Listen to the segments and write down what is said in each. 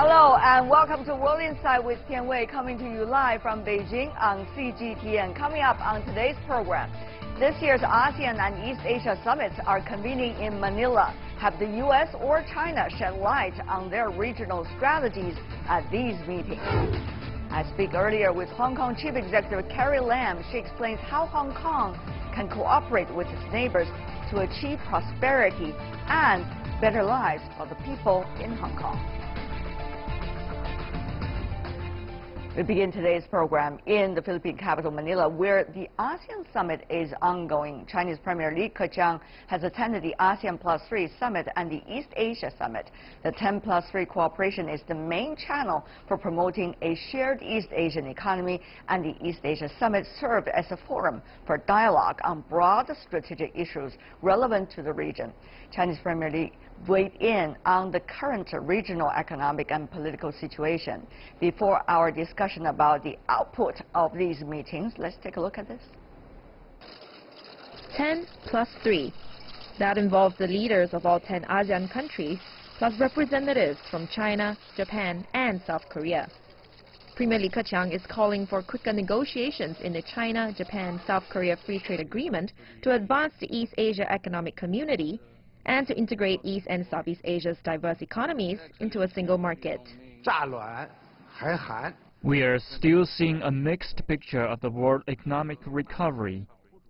Hello and welcome to World Insight with Tian Wei, coming to you live from Beijing on CGTN. Coming up on today's program, this year's ASEAN and East Asia summits are convening in Manila. Have the U.S. or China shed light on their regional strategies at these meetings? I speak earlier with Hong Kong Chief Executive Carrie. She explains how Hong Kong can cooperate with its neighbors to achieve prosperity and better lives for the people in Hong Kong. We begin today's program in the Philippine capital, Manila, where the ASEAN Summit is ongoing. Chinese Premier Li Keqiang has attended the ASEAN +3 Summit and the East Asia Summit. The 10+3 cooperation is the main channel for promoting a shared East Asian economy, and the East Asia Summit served as a forum for dialogue on broad strategic issues relevant to the region. Chinese Premier Li weighed in on the current regional economic and political situation. Before our discussion about the output of these meetings, let's take a look at this. 10+3. That involves the leaders of all 10 ASEAN countries, plus representatives from China, Japan, and South Korea. Premier Li Keqiang is calling for quicker negotiations in the China-Japan-South Korea Free Trade Agreement to advance the East Asia Economic Community and to integrate East and Southeast Asia's diverse economies into a single market. We are still seeing a mixed picture of the world economic recovery.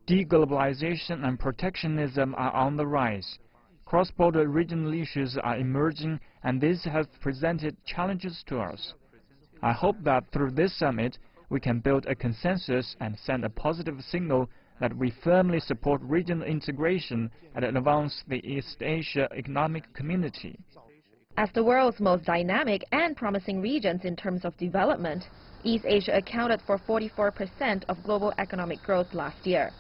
Deglobalization and protectionism are on the rise. Cross-border regional issues are emerging, and this has presented challenges to us. I hope that through this summit, we can build a consensus and send a positive signal that we firmly support regional integration and advance the East Asia Economic Community. As the world's most dynamic and promising regions in terms of development, East Asia accounted for 44% of global economic growth last year.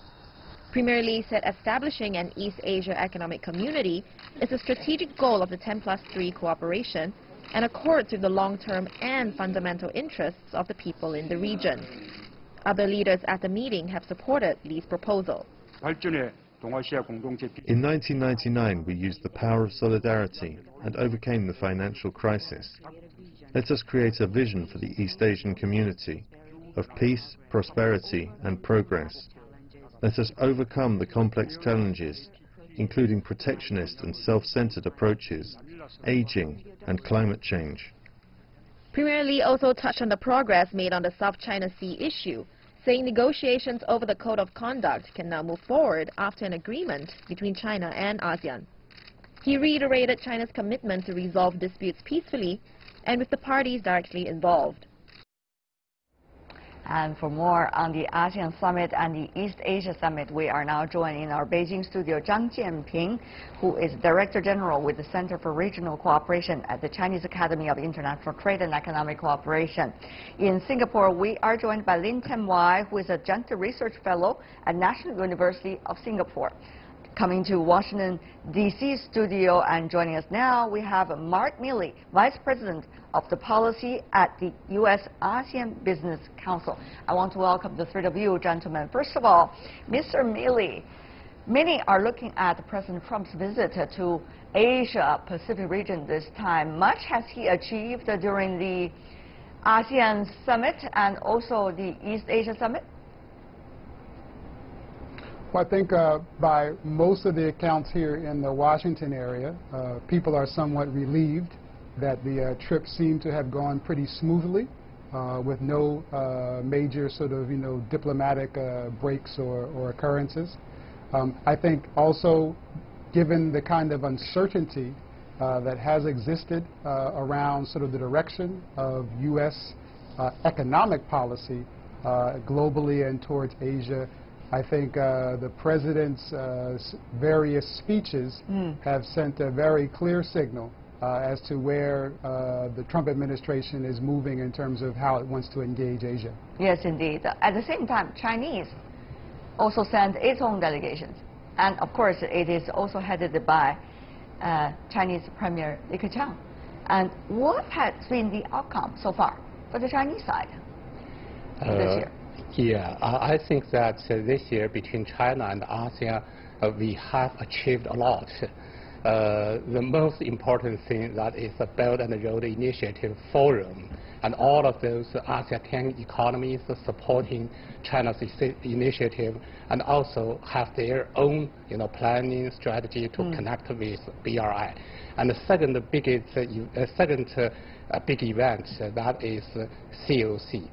Premier Li said establishing an East Asia Economic Community is a strategic goal of the 10+3 cooperation and accords with the long-term and fundamental interests of the people in the region. Other leaders at the meeting have supported Li's proposal. In 1999, we used the power of solidarity and overcame the financial crisis. Let us create a vision for the East Asian community of peace, prosperity, and progress. Let us overcome the complex challenges, including protectionist and self-centered approaches, aging, and climate change. Premier Li also touched on the progress made on the South China Sea issue, saying negotiations over the Code of Conduct can now move forward after an agreement between China and ASEAN. He reiterated China's commitment to resolve disputes peacefully and with the parties directly involved. And for more on the ASEAN Summit and the East Asia Summit, we are now joined in our Beijing studio Zhang Jianping, who is Director General with the Center for Regional Cooperation at the Chinese Academy of International Trade and Economic Cooperation. In Singapore, we are joined by Tian Wei, who is a Adjunct Research Fellow at National University of Singapore. Coming to Washington, D.C. studio and joining us now, we have Mark Milley, Vice President of the Policy at the U.S. ASEAN Business Council. I want to welcome the three of you, gentlemen. First of all, Mr. Milley, many are looking at President Trump's visit to Asia-Pacific region this time. Much has he achieved during the ASEAN Summit and also the East Asia Summit? Well, I think by most of the accounts here in the Washington area, people are somewhat relieved that the trip seemed to have gone pretty smoothly with no major sort of, diplomatic breaks or occurrences. I think also, given the kind of uncertainty that has existed around sort of the direction of U.S. Economic policy globally and towards Asia, I think the President's various speeches have sent a very clear signal as to where the Trump administration is moving in terms of how it wants to engage Asia. Yes, indeed. At the same time, Chinese also sent its own delegations. And of course, it is also headed by Chinese Premier Li Keqiang. And what has been the outcome so far for the Chinese side this year? Yeah, I think that this year between China and ASEAN, we have achieved a lot. the most important thing that is the Belt and Road Initiative Forum, and all of those ASEAN economies supporting China's initiative, and also have their own, planning strategy to connect with BRI. And the second big event that is COC.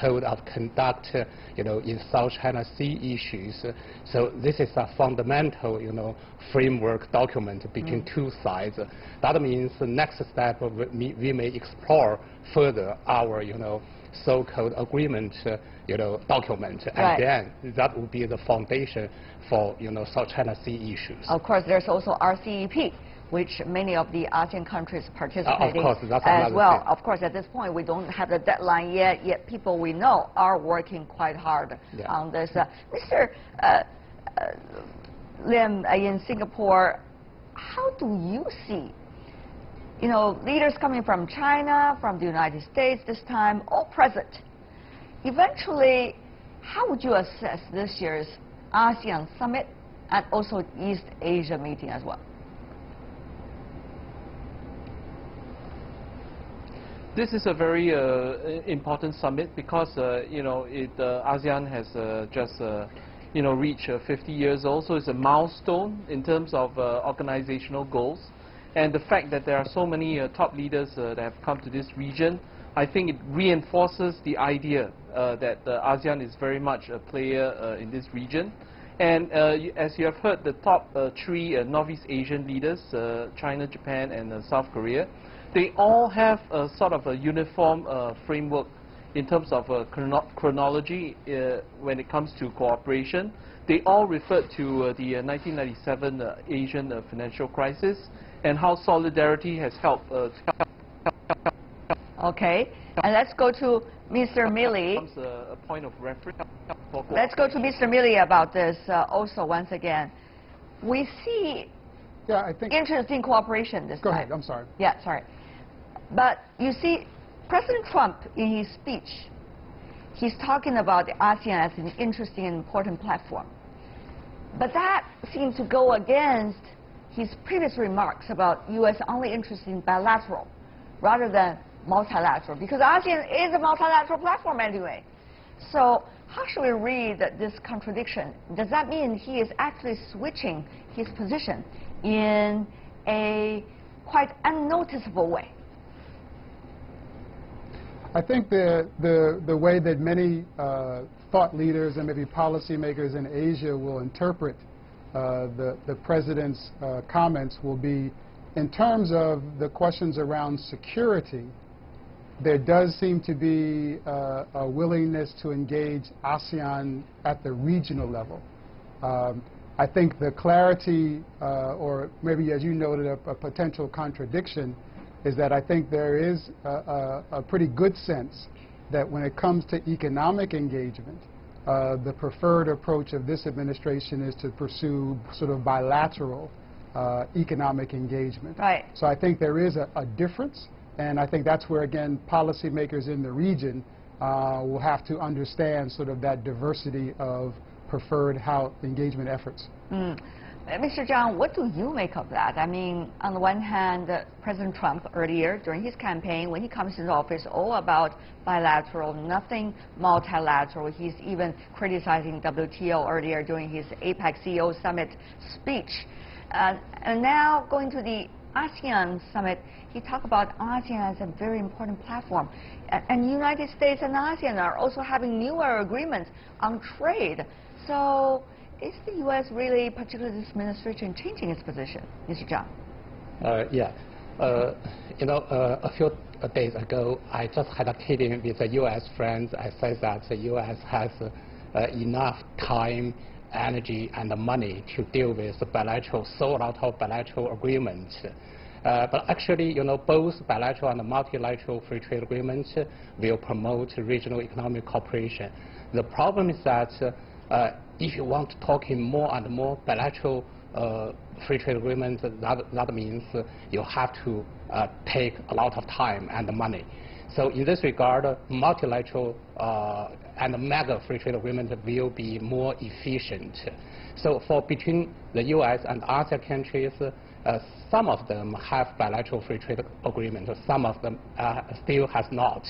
Code of conduct, in South China Sea issues. So this is a fundamental, framework document between two sides. That means the next step, we may explore further our, so-called agreement, document, Right. and then that will be the foundation for, South China Sea issues. Of course, there's also RCEP, which many of the ASEAN countries participating of course, that's as well. thing. Of course, at this point, we don't have the deadline yet people we know are working quite hard on this. Mr. Lim, in Singapore, how do you see, leaders coming from China, from the United States this time, all present? Eventually, how would you assess this year's ASEAN Summit and also East Asia meeting as well? This is a very important summit because ASEAN has just reached 50 years old, so it's a milestone in terms of organizational goals. And the fact that there are so many top leaders that have come to this region, I think it reinforces the idea that ASEAN is very much a player in this region. And as you have heard, the top three Northeast Asian leaders, China, Japan, and South Korea, they all have a sort of a uniform framework in terms of chronology when it comes to cooperation. They all referred to the 1997 Asian financial crisis and how solidarity has helped. Okay, and let's go to Mr. Milley. A point of reference. Let's go to Mr. Milley about this also once again. We see I think interesting cooperation this time. Go ahead, I'm sorry. Yeah, sorry. But you see, President Trump, in his speech, he's talking about the ASEAN as an interesting and important platform. But that seems to go against his previous remarks about U.S. only interested in bilateral rather than multilateral, because ASEAN is a multilateral platform anyway. So how should we read this contradiction? Does that mean he is actually switching his position in a quite unnoticeable way? I think the way that many thought leaders and maybe policymakers in Asia will interpret the president's comments will be in terms of the questions around security. There does seem to be a willingness to engage ASEAN at the regional level. I think the clarity, or maybe as you noted, a potential contradiction, is that I think there is a pretty good sense that when it comes to economic engagement, the preferred approach of this administration is to pursue sort of bilateral economic engagement. Right. So I think there is a difference, and I think that's where, again, policymakers in the region will have to understand sort of that diversity of preferred engagement efforts. Mr. Zhang, what do you make of that? I mean, on the one hand, President Trump earlier during his campaign, when he comes into office, all about bilateral, nothing multilateral. He's even criticizing WTO earlier during his APEC CEO summit speech. And now going to the ASEAN summit, he talked about ASEAN as a very important platform. And the United States and ASEAN are also having newer agreements on trade. So is the U.S. really, particularly this administration, changing its position, Mr. Zhang? A few days ago, I just had a meeting with the U.S. friends. I said that the U.S. has enough time, energy, and money to deal with the bilateral, so a lot of bilateral agreements. But actually, both bilateral and multilateral free trade agreements will promote regional economic cooperation. The problem is that if you want to talk in more and more bilateral free trade agreements, that means you have to take a lot of time and money. So in this regard, multilateral and mega free trade agreement will be more efficient. So for between the U.S. and ASEAN countries, some of them have bilateral free trade agreements, some of them still has not.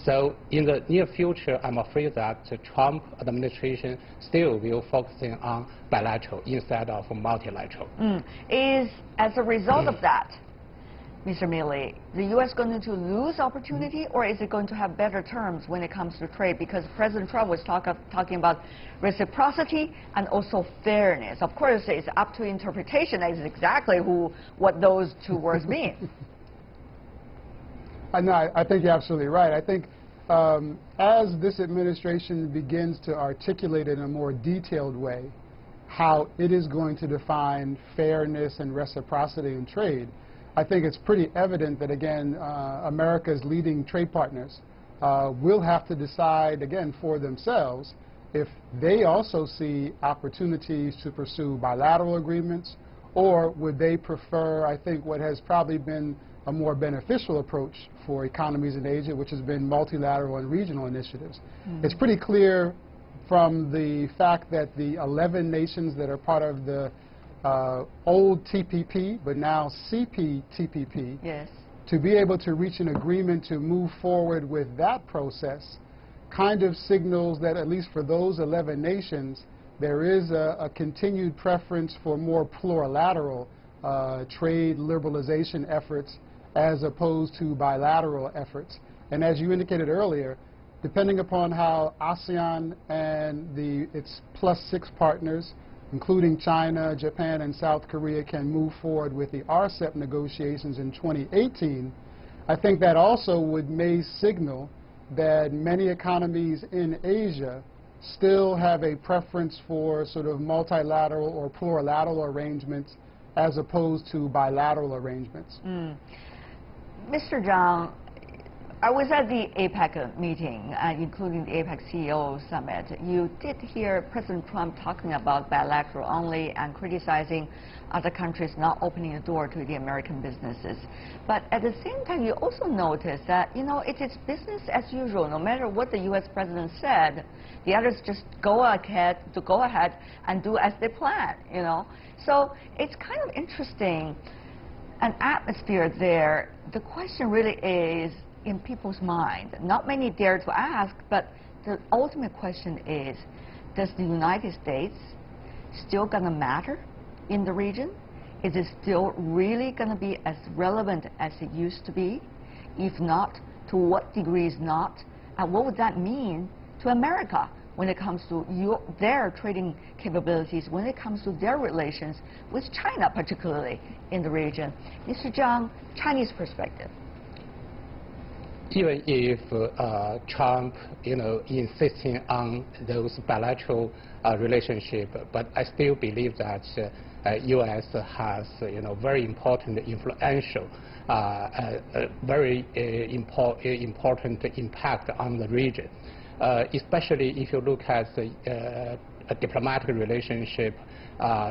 So in the near future, I'm afraid that the Trump administration still will focusing on bilateral instead of multilateral. Is, as a result of that, Mr. Milley, the U.S. going to lose opportunity, or is it going to have better terms when it comes to trade? Because President Trump was talking about reciprocity and also fairness. Of course, it's up to interpretation as exactly what those two words mean. I think you're absolutely right. I think as this administration begins to articulate in a more detailed way how it is going to define fairness and reciprocity in trade, I think it's pretty evident that, again, America's leading trade partners will have to decide, again, for themselves if they also see opportunities to pursue bilateral agreements, or would they prefer, I think, what has probably been a more beneficial approach for economies in Asia, which has been multilateral and regional initiatives. It's pretty clear from the fact that the 11 nations that are part of the old TPP, but now CPTPP, yes, to be able to reach an agreement to move forward with that process kind of signals that, at least for those 11 nations, there is a continued preference for more plurilateral trade liberalization efforts as opposed to bilateral efforts. And as you indicated earlier, depending upon how ASEAN and its +6 partners, including China, Japan, and South Korea, can move forward with the RCEP negotiations in 2018, I think that also may signal that many economies in Asia still have a preference for sort of multilateral or plurilateral arrangements as opposed to bilateral arrangements. Mr. Zhang, I was at the APEC meeting, including the APEC CEO Summit. You did hear President Trump talking about bilateral only and criticizing other countries not opening the door to the American businesses. But at the same time, you also noticed that, you know, it is business as usual. No matter what the U.S. president said, the others just go ahead and do as they plan, you know. So it's kind of interesting, an atmosphere there. The question really is, in people's mind, not many dare to ask, but the ultimate question is, does the United States still going to matter in the region? Is it still really going to be as relevant as it used to be? If not, to what degree is not? And what would that mean to America when it comes to their trading capabilities, when it comes to their relations with China, particularly in the region? Mr. Zhang, Chinese perspective. Even if Trump, insisting on those bilateral relationship, but I still believe that U.S. has, very important, influential, very important impact on the region, especially if you look at the diplomatic relationship,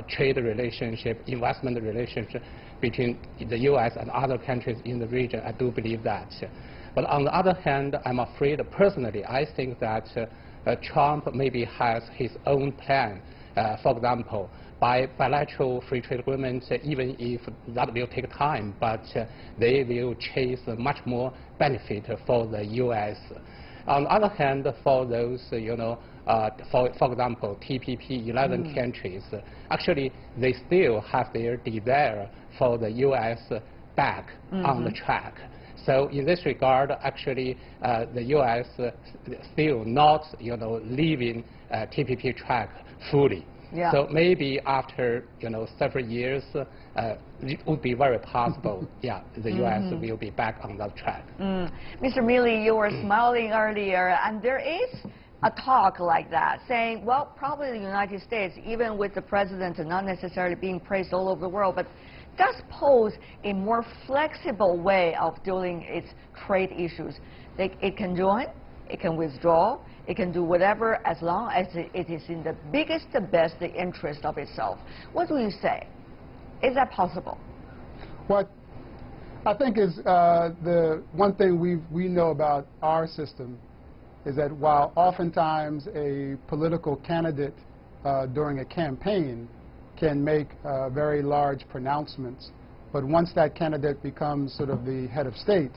trade relationship, investment relationship between the U.S. and other countries in the region. I do believe that. But on the other hand, I'm afraid, personally, I think that Trump maybe has his own plan. For example, by bilateral free trade agreements, even if that will take time, but they will chase much more benefit for the U.S. On the other hand, for those, for example, TPP 11 countries, actually they still have their desire for the U.S. back on the track. So in this regard, actually, the U.S. still not, leaving TPP track fully. Yeah. So maybe after, several years, it would be very possible, the U.S. will be back on that track. Mr. Milley, you were smiling earlier, and there is a talk like that, saying, well, probably the United States, even with the president not necessarily being praised all over the world, but does pose a more flexible way of dealing its trade issues. It can join, it can withdraw, it can do whatever as long as it is in the biggest, the best, the interest of itself. What do you say? Is that possible? What I think is the one thing we know about our system is that while oftentimes a political candidate during a campaign can make very large pronouncements. But once that candidate becomes sort of the head of state,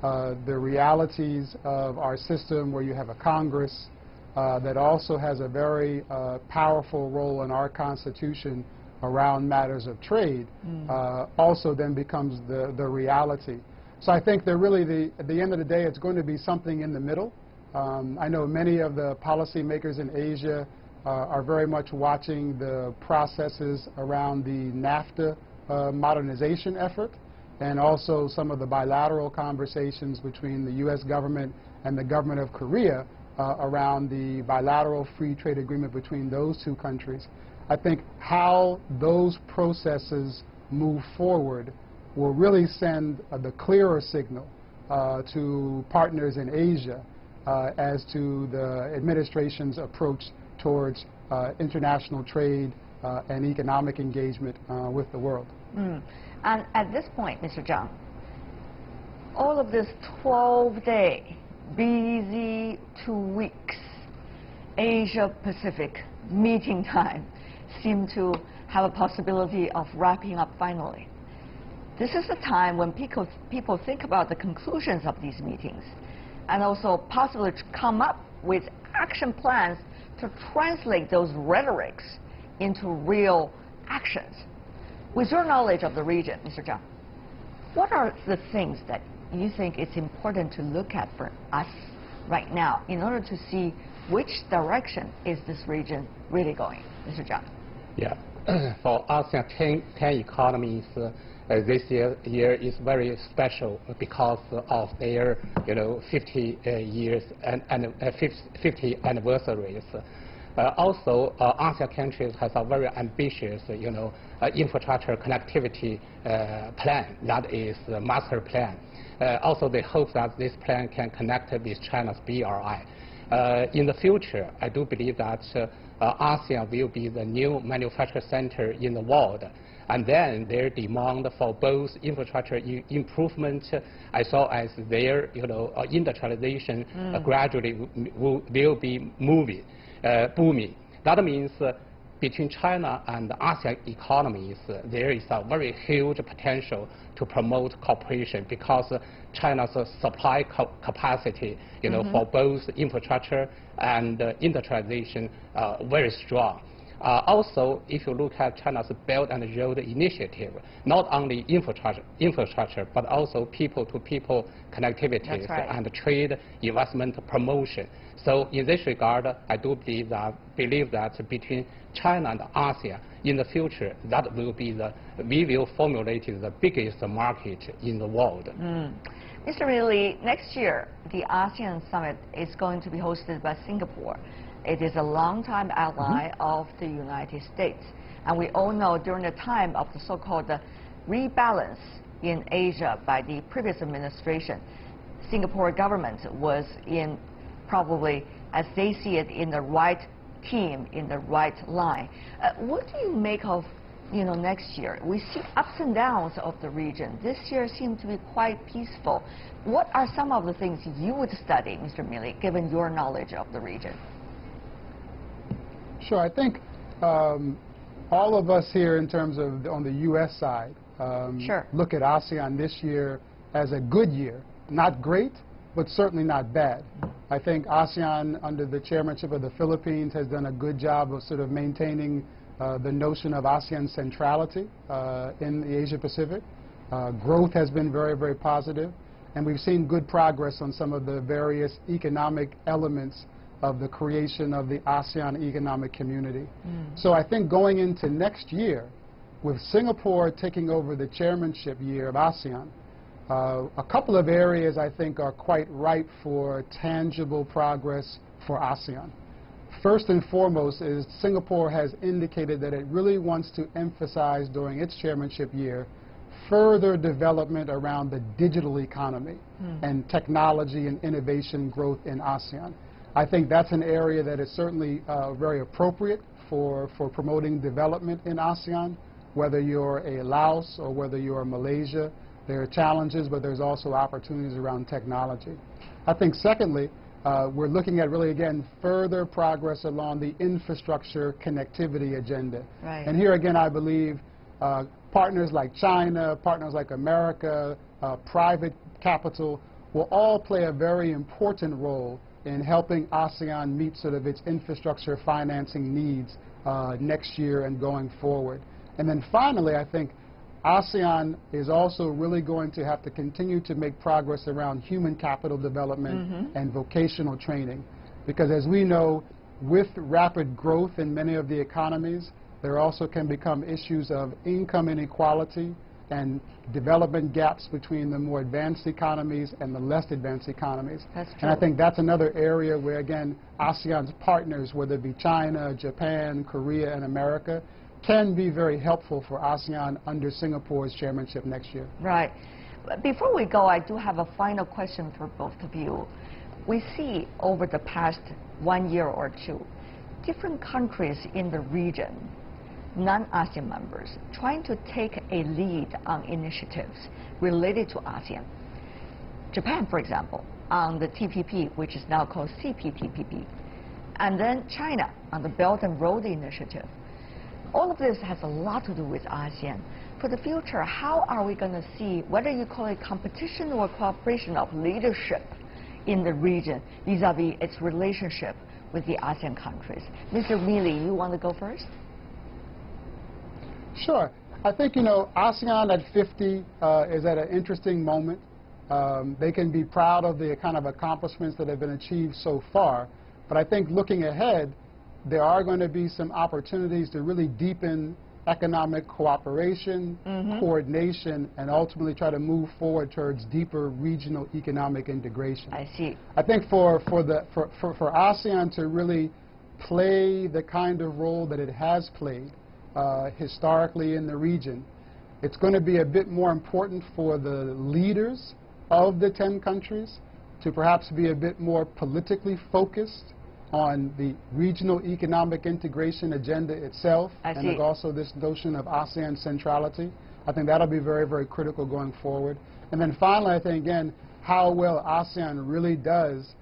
the realities of our system where you have a Congress that also has a very powerful role in our Constitution around matters of trade also then becomes the reality. So I think that really at the end of the day it's going to be something in the middle. I know many of the policymakers in Asia are very much watching the processes around the NAFTA modernization effort, and also some of the bilateral conversations between the U.S. government and the government of Korea around the bilateral free trade agreement between those two countries. I think how those processes move forward will really send the clearer signal to partners in Asia as to the administration's approach towards international trade and economic engagement with the world. And at this point, Mr. Zhang, all of this 12-day, busy 2 weeks, Asia-Pacific meeting time seem to have a possibility of wrapping up finally. This is a time when people think about the conclusions of these meetings and also possibly to come up with action plans to translate those rhetorics into real actions. With your knowledge of the region, Mr. Zhang, what are the things that you think it's important to look at for us right now in order to see which direction is this region really going, Mr. Zhang? Yeah, for ASEAN 10 economies, this year is very special because of their 50 years and 50 anniversaries. Also, ASEAN countries has a very ambitious, infrastructure connectivity plan. That is the master plan. Also, they hope that this plan can connect with China's BRI. In the future, I do believe that ASEAN will be the new manufacturing center in the world. And then their demand for both infrastructure improvement as well as their industrialization gradually will be booming. That means between China and ASEAN economies, there is a very huge potential to promote cooperation because China's supply capacity, for both infrastructure and industrialization, very strong. Also, if you look at China's Belt and Road Initiative, not only infrastructure but also people-to-people connectivity and trade investment promotion. So in this regard, I do believe that between China and ASEAN in the future, we will formulate the biggest market in the world. Mr. Lee, next year the ASEAN Summit is going to be hosted by Singapore. It is a longtime ally of the United States. And we all know during the time of the so-called rebalance in Asia by the previous administration, Singapore government was in probably, as they see it, in the right team, in the right line. What do you make of next year? We see ups and downs of the region. This year seemed to be quite peaceful. What are some of the things you would study, Mr. Milley, given your knowledge of the region? Sure. I think all of us here in terms of on the U.S. side look at ASEAN this year as a good year. Not great, but certainly not bad. I think ASEAN, under the chairmanship of the Philippines, has done a good job of sort of maintaining the notion of ASEAN centrality in the Asia-Pacific. Growth has been very, very positive, and we've seen good progress on some of the various economic elements of the creation of the ASEAN economic community. So I think going into next year, with Singapore taking over the chairmanship year of ASEAN, a couple of areas I think are quite ripe for tangible progress for ASEAN. First and foremost is Singapore has indicated that it really wants to emphasize during its chairmanship year further development around the digital economy and technology and innovation growth in ASEAN. I think that's an area that is certainly very appropriate for promoting development in ASEAN, whether you're a Laos or whether you're Malaysia. There are challenges, but there's also opportunities around technology. I think secondly, we're looking at really, again, further progress along the infrastructure connectivity agenda. Right. And here again, I believe partners like China, partners like America, private capital will all play a very important role in helping ASEAN meet sort of its infrastructure financing needs next year and going forward. And then finally, I think ASEAN is also really going to have to continue to make progress around human capital development and vocational training. Because as we know, with rapid growth in many of the economies, there also can become issues of income inequality and development gaps between the more advanced economies and the less advanced economies. That's true. And I think that's another area where, again, ASEAN's partners, whether it be China, Japan, Korea, and America, can be very helpful for ASEAN under Singapore's chairmanship next year. Right. Before we go, I do have a final question for both of you. We see over the past 1 year or two, different countries in the region, non-ASEAN members, trying to take a lead on initiatives related to ASEAN. Japan, for example, on the TPP, which is now called CPTPP, and then China on the Belt and Road Initiative. All of this has a lot to do with ASEAN. For the future, how are we going to see, whether you call it competition or cooperation of leadership in the region vis-a-vis its relationship with the ASEAN countries? Mr. Mealy, you want to go first? Sure. I think, ASEAN at 50 is at an interesting moment. They can be proud of the kind of accomplishments that have been achieved so far. But I think looking ahead, there are going to be some opportunities to really deepen economic cooperation, coordination, and ultimately try to move forward towards deeper regional economic integration. I see. I think for ASEAN to really play the kind of role that it has played historically in the region, it's going to be a bit more important for the leaders of the 10 countries to perhaps be a bit more politically focused on the regional economic integration agenda itself, and there's also this notion of ASEAN centrality. I think that'll be very, very critical going forward. And then finally, I think, again, how well ASEAN really does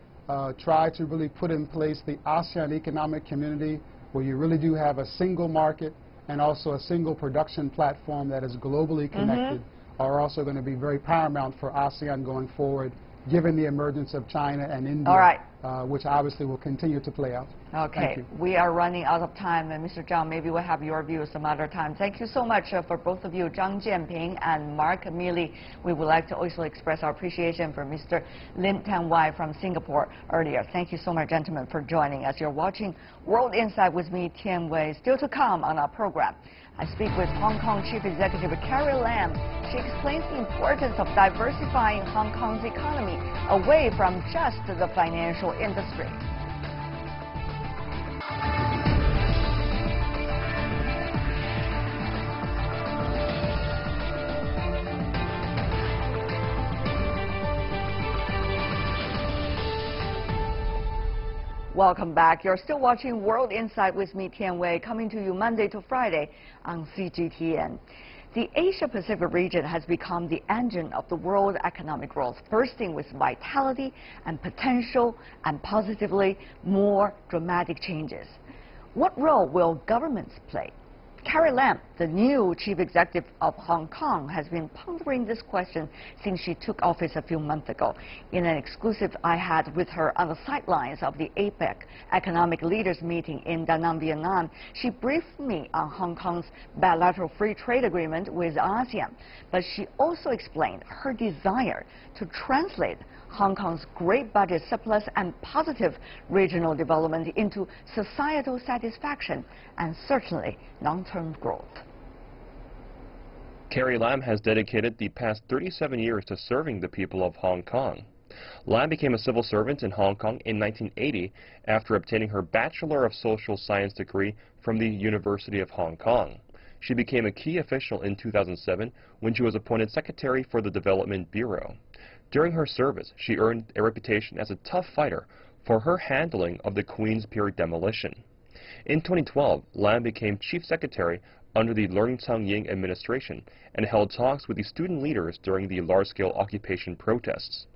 try to really put in place the ASEAN economic community, where you really do have a single market and also a single production platform that is globally connected, are also going to be very paramount for ASEAN going forward, given the emergence of China and India, which obviously will continue to play out. Okay, we are running out of time, and Mr. Zhang, maybe we'll have your view some other time. Thank you so much for both of you, Zhang Jianping and Mark Mealy. We would like to also express our appreciation for Mr. Tian Wei from Singapore earlier. Thank you so much, gentlemen, for joining us. You're watching World Insight with me, Tian Wei. Still to come on our program, I speak with Hong Kong Chief Executive Carrie Lam. She explains the importance of diversifying Hong Kong's economy away from just the financial industry. Welcome back. You're still watching World Insight with me, Tian Wei, coming to you Monday to Friday on CGTN. The Asia-Pacific region has become the engine of the world economic growth, bursting with vitality and potential and positively more dramatic changes. What role will governments play? Carrie Lam, the new chief executive of Hong Kong, has been pondering this question since she took office a few months ago. In an exclusive I had with her on the sidelines of the APEC Economic Leaders Meeting in Da Nang, Vietnam, she briefed me on Hong Kong's bilateral free trade agreement with ASEAN. But she also explained her desire to translate Hong Kong's great budget surplus and positive regional development into societal satisfaction and certainly long-term growth. Carrie Lam has dedicated the past 37 years to serving the people of Hong Kong. Lam became a civil servant in Hong Kong in 1980 after obtaining her Bachelor of Social Science degree from the University of Hong Kong. She became a key official in 2007 when she was appointed Secretary for the Development Bureau. During her service, she earned a reputation as a tough fighter for her handling of the Queen's Pier demolition. In 2012, Lam became Chief Secretary under the Leung Chun-ying administration and held talks with the student leaders during the large-scale occupation protests.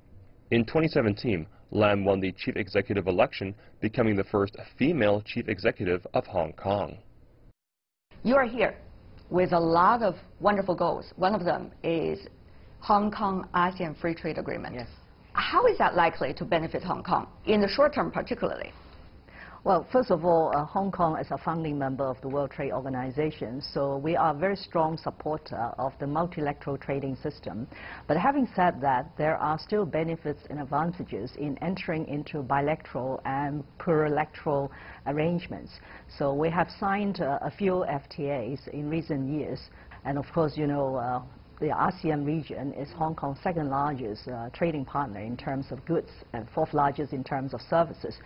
In 2017, Lam won the chief executive election, becoming the first female chief executive of Hong Kong. You are here with a lot of wonderful goals. One of them is Hong Kong ASEAN Free Trade Agreement. Yes. How is that likely to benefit Hong Kong, in the short term particularly? Well, first of all, Hong Kong is a founding member of the World Trade Organization, so we are a very strong supporter of the multilateral trading system. But having said that, there are still benefits and advantages in entering into bilateral and plurilateral arrangements. So we have signed a few FTAs in recent years, and of course, you know, the ASEAN region is Hong Kong's second largest trading partner in terms of goods and fourth largest in terms of services.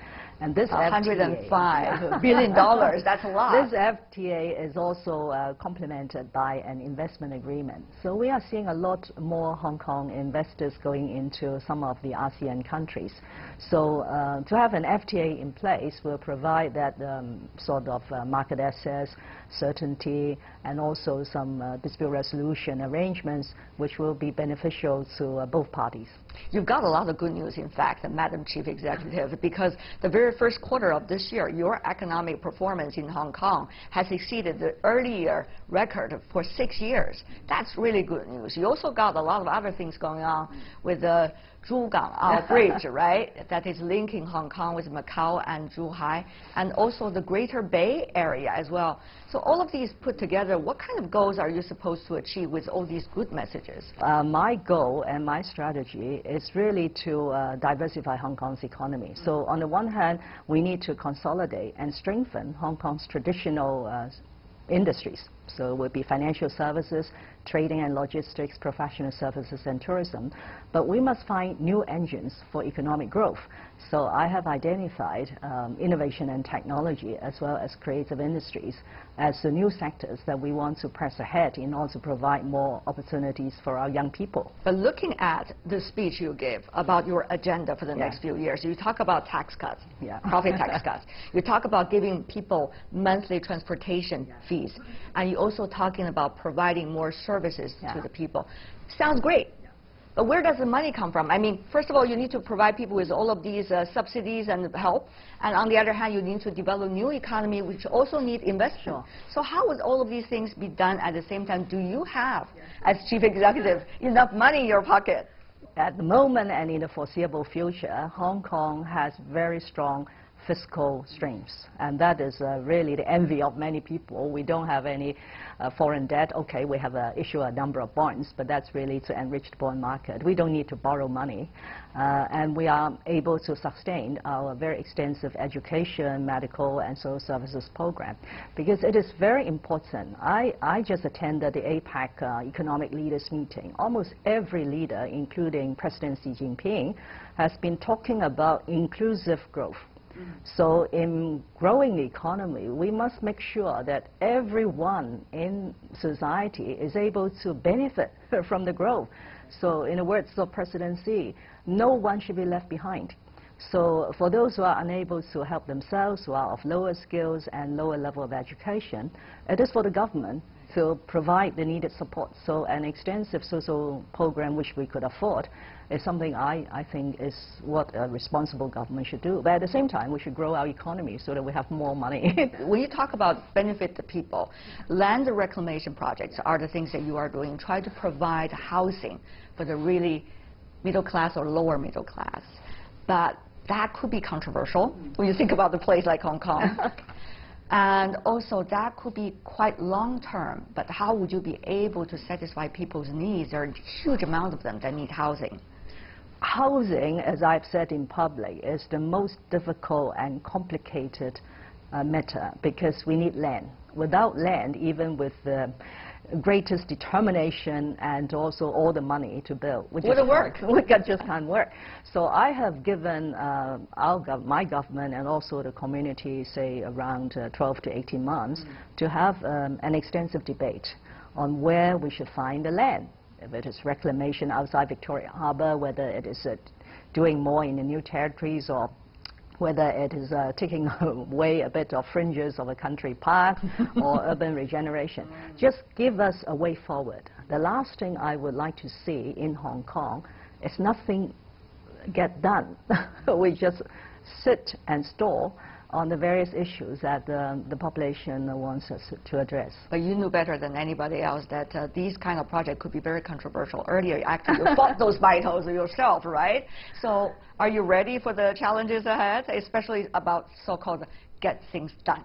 And this $105 billion, that's a lot. This FTA is also complemented by an investment agreement. So we are seeing a lot more Hong Kong investors going into some of the ASEAN countries. So to have an FTA in place will provide that sort of market access, certainty, and also some dispute resolution arrangements which will be beneficial to both parties. You've got a lot of good news, in fact, Madam Chief Executive, because the very first quarter of this year, your economic performance in Hong Kong has exceeded the earlier record for 6 years. That's really good news. You also got a lot of other things going on with the Zhugang Bridge, right? That is linking Hong Kong with Macau and Zhuhai, and also the Greater Bay Area as well. So all of these put together, what kind of goals are you supposed to achieve with all these good messages? My goal and my strategy is really to diversify Hong Kong's economy. So on the one hand, we need to consolidate and strengthen Hong Kong's traditional industries. So it would be financial services, trading and logistics, professional services, and tourism. But we must find new engines for economic growth. So I have identified innovation and technology as well as creative industries as the new sectors that we want to press ahead in order to provide more opportunities for our young people. But looking at the speech you gave about your agenda for the next few years, you talk about tax cuts, profit tax cuts. You talk about giving people monthly transportation fees. And you're also talking about providing more services to the people. Sounds great. But where does the money come from? I mean, first of all, you need to provide people with all of these subsidies and help. And on the other hand, you need to develop new economy, which also need investment. So how would all of these things be done at the same time? Do you have, as chief executive, enough money in your pocket? At the moment and in the foreseeable future, Hong Kong has very strong fiscal strengths, and that is really the envy of many people. We don't have any foreign debt. Okay, we have issue a number of bonds, but that's really to enrich the bond market. We don't need to borrow money, and we are able to sustain our very extensive education, medical, and social services program, because it is very important. I just attended the APEC economic leaders meeting. Almost every leader, including President Xi Jinping, has been talking about inclusive growth. So in growing the economy, we must make sure that everyone in society is able to benefit from the growth. So in the words of President Xi, no one should be left behind. So for those who are unable to help themselves, who are of lower skills and lower level of education, it is for the government to provide the needed support. So an extensive social program which we could afford is something I think is what a responsible government should do. But at the same time, we should grow our economy so that we have more money. When you talk about benefit the people, land reclamation projects are the things that you are doing. Try to provide housing for the really middle class or lower middle class. But that could be controversial when you think about the place like Hong Kong. And also, that could be quite long-term, but how would you be able to satisfy people's needs? There are a huge amount of them that need housing. Housing, as I've said in public, is the most difficult and complicated matter, because we need land. Without land, even with the greatest determination and also all the money to build, which wouldn't work. Just can't work. So I have given my government and also the community, say, around 12 to 18 months to have an extensive debate on where we should find the land. If it is reclamation outside Victoria Harbour, whether it is doing more in the new territories, or whether it is taking away a bit of fringes of a country park or urban regeneration. Just give us a way forward. The last thing I would like to see in Hong Kong is nothing get done. We just sit and stall on the various issues that the population wants us to address. But you knew better than anybody else that these kind of projects could be very controversial. Earlier, actually, you fought those battles yourself, right? So are you ready for the challenges ahead, especially about so-called get things done?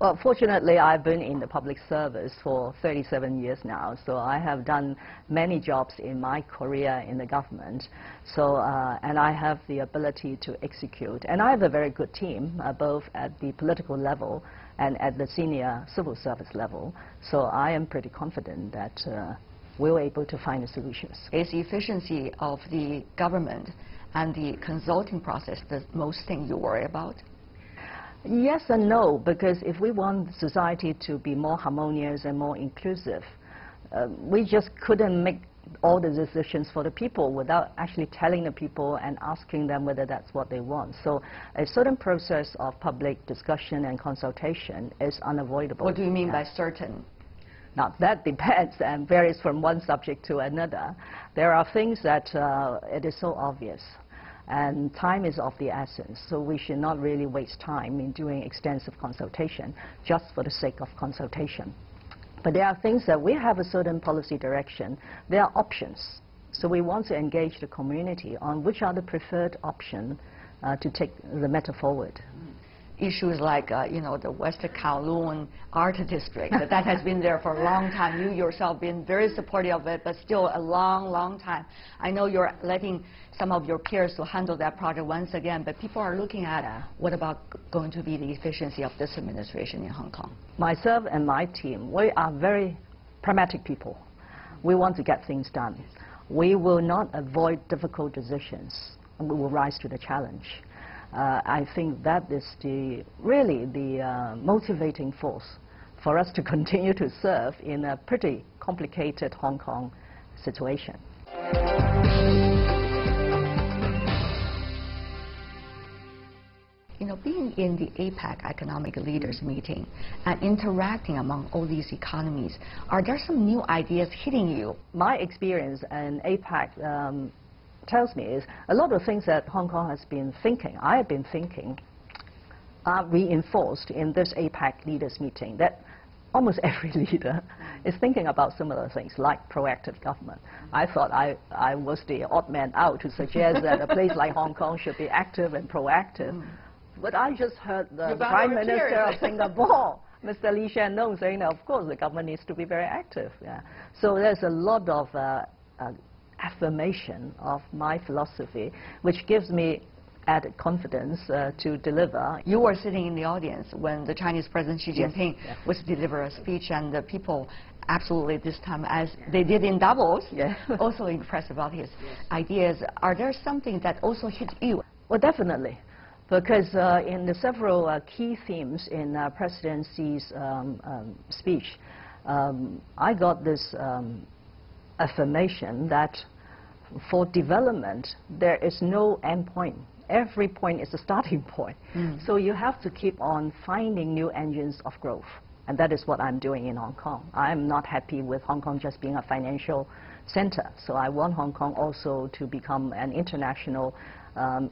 Well, fortunately, I've been in the public service for 37 years now, so I have done many jobs in my career in the government. So, and I have the ability to execute. And I have a very good team, both at the political level and at the senior civil service level. So I am pretty confident that we're able to find the solutions. Is the efficiency of the government and the consulting process the most thing you worry about? Yes and no, because if we want society to be more harmonious and more inclusive, we just couldn't make all the decisions for the people without actually telling the people and asking them whether that's what they want. So a certain process of public discussion and consultation is unavoidable. What do you mean by certain? Now, that depends and varies from one subject to another. There are things that it is so obvious. And time is of the essence, so we should not really waste time in doing extensive consultation just for the sake of consultation. But there are things that we have a certain policy direction. There are options. So we want to engage the community on which are the preferred option to take the matter forward. Issues like, you know, the West Kowloon Art District, that has been there for a long time. You yourself been very supportive of it, but still a long, long time. I know you're letting some of your peers to handle that project once again, but people are looking at what about going to be the efficiency of this administration in Hong Kong? Myself and my team, we are very pragmatic people. We want to get things done. We will not avoid difficult decisions, and we will rise to the challenge. I think that is really the motivating force for us to continue to serve in a pretty complicated Hong Kong situation. You know, being in the APEC Economic Leaders Meeting and interacting among all these economies, are there some new ideas hitting you? My experience in APEC tells me is a lot of things that Hong Kong has been thinking, I have been thinking, are reinforced in this APEC leaders meeting, that almost every leader is thinking about similar things like proactive government. I thought I was the odd man out to suggest that a place like Hong Kong should be active and proactive. But I just heard the Prime Minister of Singapore, Mr. Lee Hsien Loong, saying that of course the government needs to be very active. Yeah. So there's a lot of affirmation of my philosophy, which gives me added confidence to deliver. You were sitting in the audience when the Chinese President Xi Jinping was to deliver a speech, and the people absolutely this time, as they did in Davos, also impressed about his ideas. Are there something that also hit you? Well, definitely, because in the several key themes in President Xi's speech, I got this affirmation that for development, there is no end point. Every point is a starting point. So you have to keep on finding new engines of growth. And that is what I'm doing in Hong Kong. I'm not happy with Hong Kong just being a financial center. So I want Hong Kong also to become an international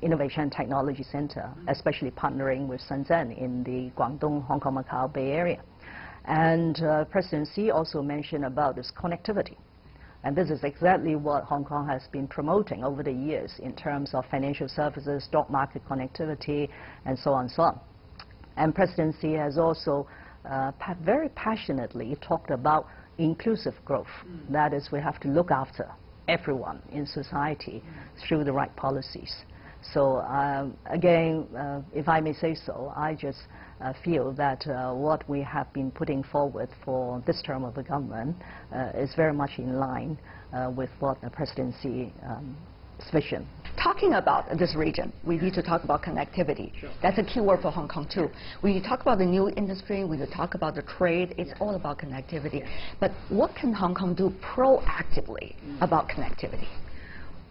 innovation and technology center, especially partnering with Shenzhen in the Guangdong, Hong Kong, Macau Bay Area. And President Xi also mentioned about this connectivity. And this is exactly what Hong Kong has been promoting over the years in terms of financial services, stock market connectivity, and so on and so on. And President Xi has also very passionately talked about inclusive growth. That is, we have to look after everyone in society through the right policies. So again, if I may say so, I just feel that what we have been putting forward for this term of the government is very much in line with what the President Xi's vision. Talking about this region, we need to talk about connectivity. That's a key word for Hong Kong too. When you talk about the new industry, when you talk about the trade, it's all about connectivity. But what can Hong Kong do proactively about connectivity?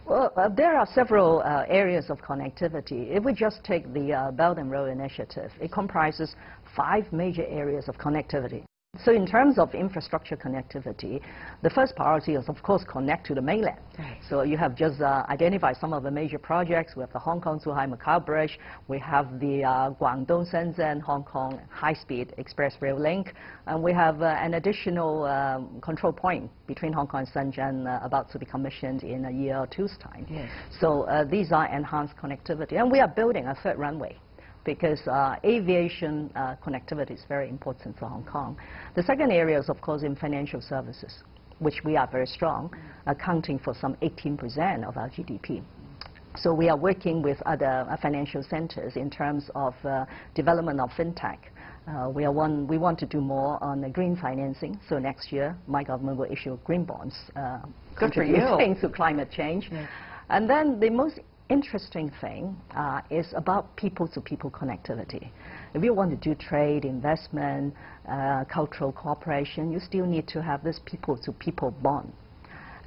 Well, there are several areas of connectivity. If we just take the Belt and Road Initiative, it comprises 5 major areas of connectivity. So in terms of infrastructure connectivity, the first priority is, of course, connect to the mainland. Right. So you have just identified some of the major projects. We have the Hong Kong-Zhuhai-Macau Bridge. We have the Guangdong-Shenzhen-Hong Kong high-speed express rail link. And we have an additional control point between Hong Kong and Shenzhen about to be commissioned in a year or two's time. Yes. So these are enhanced connectivity. And we are building a third runway, because aviation connectivity is very important for Hong Kong. The second area is, of course, in financial services, which we are very strong, accounting for some 18% of our GDP. So we are working with other financial centers in terms of development of fintech. We want to do more on the green financing. So next year, my government will issue green bonds contributing to climate change. Yes. And then the most interesting thing is about people-to-people connectivity. If you want to do trade, investment, cultural cooperation, you still need to have this people-to-people bond.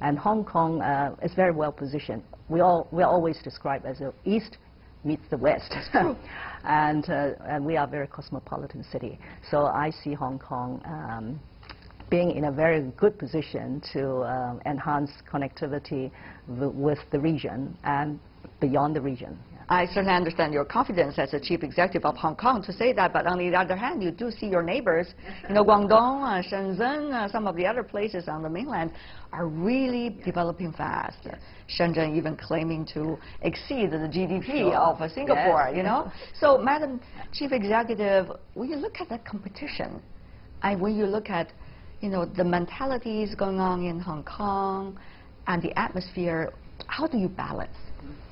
And Hong Kong is very well positioned. We are always described as the East meets the West. and we are a very cosmopolitan city. So I see Hong Kong being in a very good position to enhance connectivity with the region and beyond the region. I certainly understand your confidence as the chief executive of Hong Kong to say that, but on the other hand, you do see your neighbors, Guangdong, Shenzhen, some of the other places on the mainland are really developing fast. Shenzhen even claiming to exceed the GDP of Singapore, So, Madam Chief Executive, when you look at that competition, and when you look at, the mentalities going on in Hong Kong and the atmosphere, how do you balance?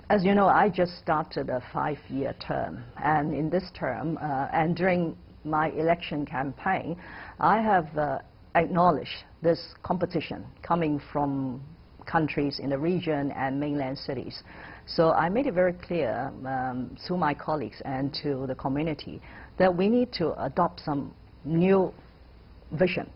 As you know, I just started a 5-year term, and in this term, and during my election campaign, I have acknowledged this competition coming from countries in the region and mainland cities. So I made it very clear to my colleagues and to the community that we need to adopt some new vision.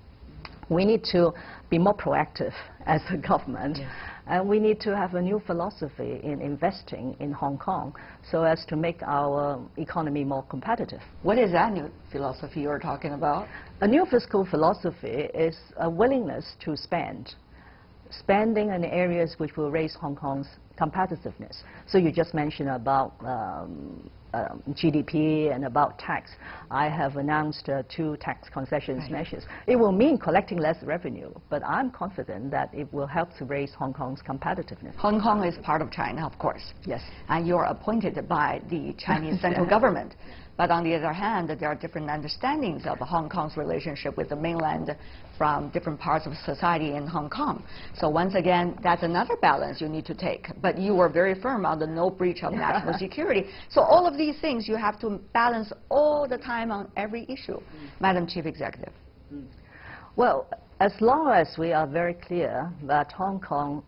We need to be more proactive as a government. Yes. And we need to have a new philosophy in investing in Hong Kong so as to make our economy more competitive. What is that new philosophy you're talking about? A new fiscal philosophy is a willingness to spending in areas which will raise Hong Kong's competitiveness. So you just mentioned about GDP and about tax. I have announced 2 tax concessions measures. It will mean collecting less revenue, but I'm confident that it will help to raise Hong Kong's competitiveness. Hong Kong is part of China, of course. Yes. And you're appointed by the Chinese central government. But on the other hand, there are different understandings of Hong Kong's relationship with the mainland from different parts of society in Hong Kong. So once again, that's another balance you need to take. But you were very firm on the no breach of national security. So all of these things you have to balance all the time on every issue. Madam Chief Executive. Well, as long as we are very clear that Hong Kong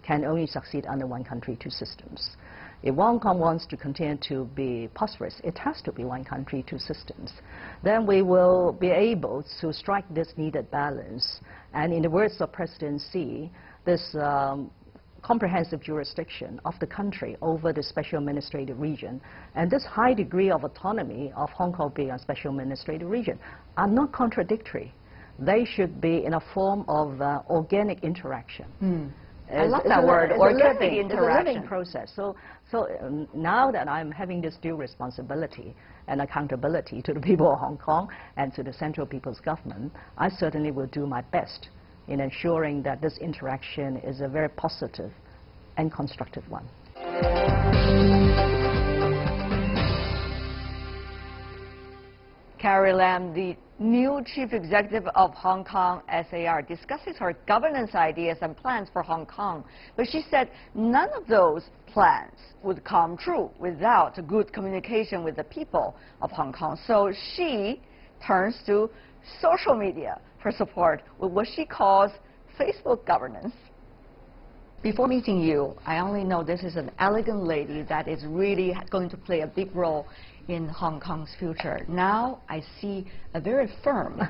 can only succeed under one country, 2 systems. If Hong Kong wants to continue to be prosperous, it has to be one country, 2 systems. Then we will be able to strike this needed balance. And in the words of President Xi, this comprehensive jurisdiction of the country over the special administrative region and this high degree of autonomy of Hong Kong being a special administrative region are not contradictory. They should be in a form of organic interaction. I love that word, organic interaction. It's a living process. So now that I'm having this due responsibility and accountability to the people of Hong Kong and to the Central People's Government, I certainly will do my best in ensuring that this interaction is a very positive and constructive one. Carrie Lam, the new Chief Executive of Hong Kong SAR, discusses her governance ideas and plans for Hong Kong. But she said none of those plans would come true without good communication with the people of Hong Kong. So she turns to social media for support with what she calls Facebook governance. Before meeting you, I only know this is an elegant lady that is really going to play a big role in Hong Kong's future. Now I see a very firm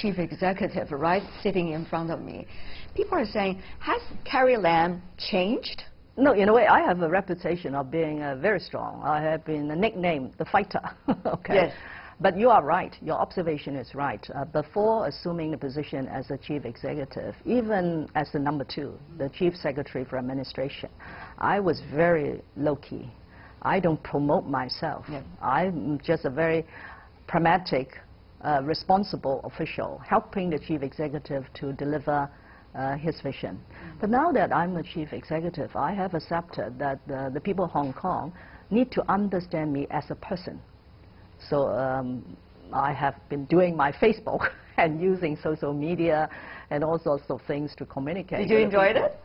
chief executive right sitting in front of me. People are saying, has Carrie Lam changed? No, in a way, I have a reputation of being very strong. I have been nicknamed the fighter. Okay. Yes. But you are right. Your observation is right. Before assuming the position as the chief executive, even as the number 2, the chief secretary for administration, I was very low-key. I don't promote myself. Yeah. I'm just a very pragmatic, responsible official, helping the chief executive to deliver his vision. But now that I'm the chief executive, I have accepted that the people of Hong Kong need to understand me as a person. So I have been doing my Facebook and using social media and all sorts of things to communicate. Did you enjoy it?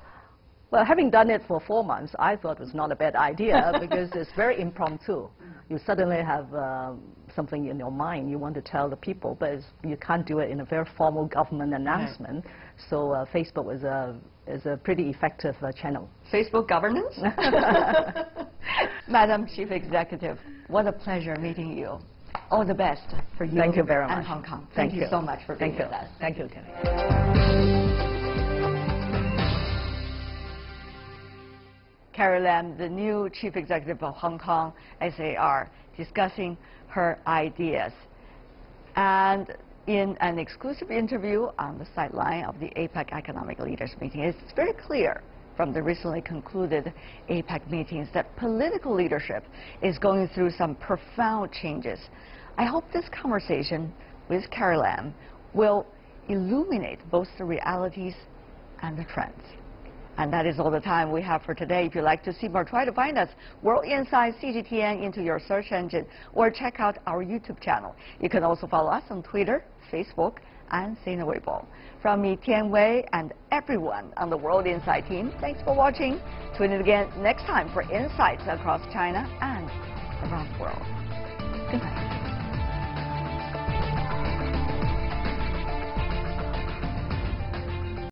Well, having done it for 4 months, I thought it was not a bad idea because it's very impromptu. You suddenly have something in your mind you want to tell the people, but you can't do it in a very formal government announcement. Right. So Facebook is a pretty effective channel. Facebook governance? Madam Chief Executive, what a pleasure meeting you. All the best for you. Thank you very much. And Hong Kong. Thank you so much for being with us. Thank you, Carrie. Carrie Lam, the new Chief Executive of Hong Kong SAR, discussing her ideas. And in an exclusive interview on the sideline of the APEC Economic Leaders Meeting, it's very clear from the recently concluded APEC meetings that political leadership is going through some profound changes. I hope this conversation with Carrie Lam will illuminate both the realities and the trends. And that is all the time we have for today. If you'd like to see more, try to find us World Insight CGTN into your search engine or check out our YouTube channel. You can also follow us on Twitter, Facebook, and Sina Weibo. From me, Tian Wei, and everyone on the World Insight team, thanks for watching. Tune in again next time for insights across China and around the world. Good night.